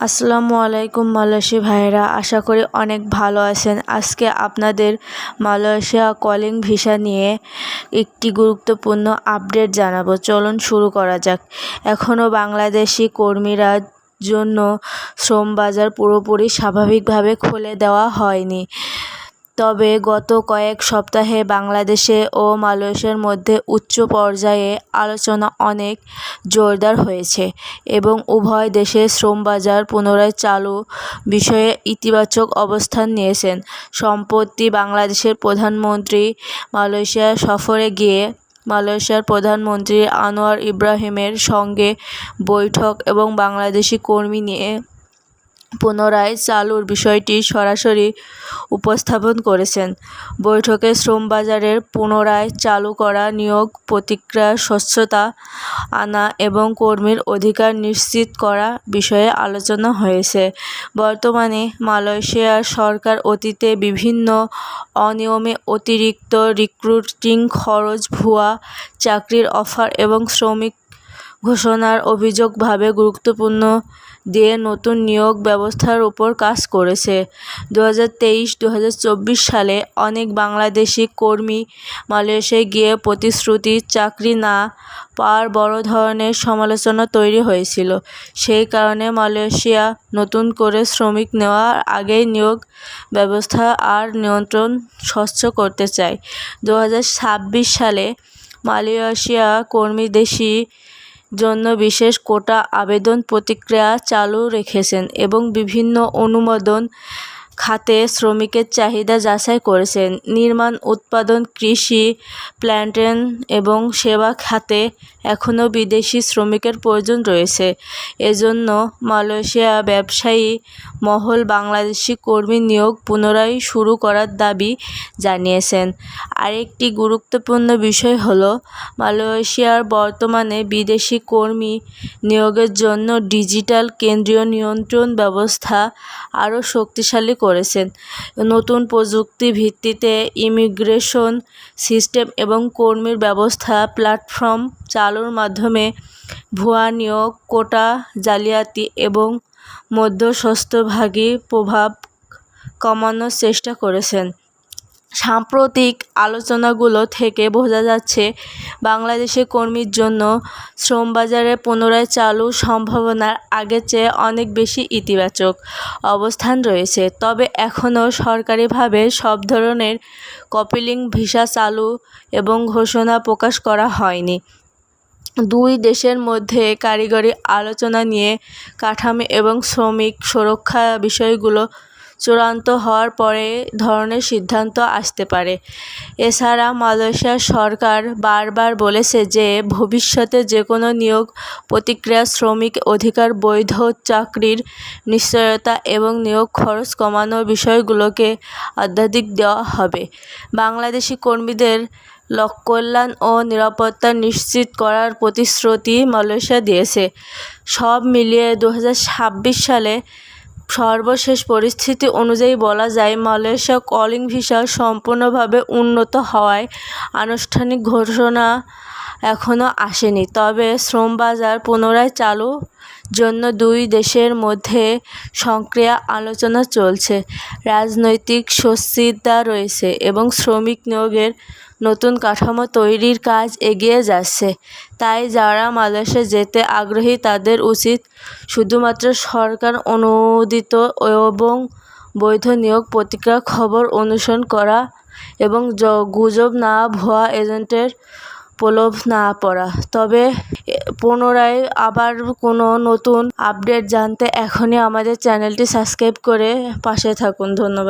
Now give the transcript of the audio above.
আসসালামু আলাইকুম মালয়েশিয়া ভাইয়েরা, আশা করি অনেক ভালো আছেন। আজকে আপনাদের মালয়েশিয়া কলিং ভিসা নিয়ে একটি গুরুত্বপূর্ণ আপডেট জানাবো। চলুন শুরু করা যাক। এখনও বাংলাদেশি কর্মীরা জন্য শ্রম বাজার পুরোপুরি স্বাভাবিকভাবে খুলে দেওয়া হয়নি, তবে গত কয়েক সপ্তাহে বাংলাদেশে ও মালয়েশিয়ার মধ্যে উচ্চ পর্যায়ে আলোচনা অনেক জোরদার হয়েছে এবং উভয় দেশের শ্রম বাজার পুনরায় চালু বিষয়ে ইতিবাচক অবস্থান নিয়েছেন। সম্প্রতি বাংলাদেশের প্রধানমন্ত্রী মালয়েশিয়া সফরে গিয়ে মালয়েশিয়ার প্রধানমন্ত্রী আনোয়ার ইব্রাহিমের সঙ্গে বৈঠক এবং বাংলাদেশি কর্মী নিয়ে পুনরায় চালুর বিষয়টি সরাসরি উপস্থাপন করেছেন। বৈঠকে শ্রম বাজারের পুনরায় চালু করা, নিয়োগ প্রক্রিয়ায় স্বচ্ছতা আনা এবং কর্মীর অধিকার নিশ্চিত করা বিষয়ে আলোচনা হয়েছে। বর্তমানে মালয়েশিয়ার সরকার অতীতে বিভিন্ন অনিয়মে অতিরিক্ত রিক্রুটিং খরচ, ভুয়া চাকরির অফার এবং শ্রমিক ঘোষণার অভিযোগভাবে গুরুত্বপূর্ণ দিয়ে নতুন নিয়োগ ব্যবস্থার উপর কাজ করেছে। 2023-2024 সালে অনেক বাংলাদেশি কর্মী মালয়েশিয়ায় গিয়ে প্রতিশ্রুতি চাকরি না পাওয়ার বড় ধরনের সমালোচনা তৈরি হয়েছিল। সেই কারণে মালয়েশিয়া নতুন করে শ্রমিক নেওয়ার আগেই নিয়োগ ব্যবস্থা আর নিয়ন্ত্রণ স্বচ্ছ করতে চায়। 2026 সালে মালয়েশিয়া কর্মীদেশী জন্য বিশেষ কোটা আবেদন প্রক্রিয়া চালু রেখেছেন এবং বিভিন্ন অনুমোদন খাতে শ্রমিকের চাহিদা যাচাই করেছেন। নির্মাণ, উৎপাদন, কৃষি, প্ল্যান্টেশন এবং সেবা খাতে এখনও বিদেশি শ্রমিকের প্রয়োজন রয়েছে। এজন্য মালয়েশিয়া ব্যবসায়ী মহল বাংলাদেশি কর্মী নিয়োগ পুনরায় শুরু করার দাবি জানিয়েছেন। আরেকটি গুরুত্বপূর্ণ বিষয় হলো, মালয়েশিয়ার বর্তমানে বিদেশি কর্মী নিয়োগের জন্য ডিজিটাল কেন্দ্রীয় নিয়ন্ত্রণ ব্যবস্থা আরও শক্তিশালী করেছেন। নতুন প্রযুক্তি ভিত্তিতে ইমিগ্রেশন সিস্টেম এবং কর্মীর ব্যবস্থা প্ল্যাটফর্ম চালুর মাধ্যমে ভুয়া নিয়োগ, কোটা জালিয়াতি এবং মধ্যস্বত্বভোগীর প্রভাব কমানোর চেষ্টা করেছেন। সাম্প্রতিক আলোচনাগুলো থেকে বোঝা যাচ্ছে, বাংলাদেশি কর্মীর জন্য শ্রমবাজারে পুনরায় চালুর সম্ভাবনা আগের চেয়ে অনেক বেশি ইতিবাচক অবস্থান রয়েছে। তবে এখনও সরকারিভাবে সব ধরনের কলিং ভিসা চালু এবং ঘোষণা প্রকাশ করা হয়নি। দুই দেশের মধ্যে কারিগরি আলোচনা নিয়ে কাঠামো এবং শ্রমিক সুরক্ষা বিষয়গুলো চূড়ান্ত হওয়ার পরে ধরনের সিদ্ধান্ত আসতে পারে। এছাড়া মালয়েশিয়া সরকার বারবার বলেছে যে ভবিষ্যতে যেকোনো নিয়োগ প্রক্রিয়ায় শ্রমিক অধিকার, বৈধ চাকরির নিশ্চয়তা এবং নিয়োগ খরচ কমানোর বিষয়গুলোকে অগ্রাধিকার দেওয়া হবে। বাংলাদেশি কর্মীদের কল্যাণ ও নিরাপত্তা নিশ্চিত করার প্রতিশ্রুতি মালয়েশিয়া দিয়েছে। সব মিলিয়ে 2026 সালে সর্বশেষ পরিস্থিতি অনুযায়ী বলা যায়, মালয়েশিয়া কলিং ভিসা সম্পূর্ণভাবে উন্নত হওয়ায় আনুষ্ঠানিক ঘোষণা এখনও আসেনি, তবে শ্রম বাজার পুনরায় চালুর জন্য দুই দেশের মধ্যে সক্রিয় আলোচনা চলছে। রাজনৈতিক সুস্থিরতা রয়েছে এবং শ্রমিক নিয়োগের নতুন কাঠামো তৈরির কাজ এগিয়ে যাচ্ছে। তাই যারা মালয়েশিয়া যেতে আগ্রহী তাদের উচিত শুধুমাত্র সরকার অনুমোদিত এবং বৈধ নিয়োগ প্রক্রিয়ার খবর অনুসরণ করা এবং গুজব না, ভুয়া এজেন্টের প্রলোভ না পড়া। তবে পুনরায় আবার কোনো নতুন আপডেট জানতে এখনই আমাদের চ্যানেলটি সাবস্ক্রাইব করে পাশে থাকুন। ধন্যবাদ।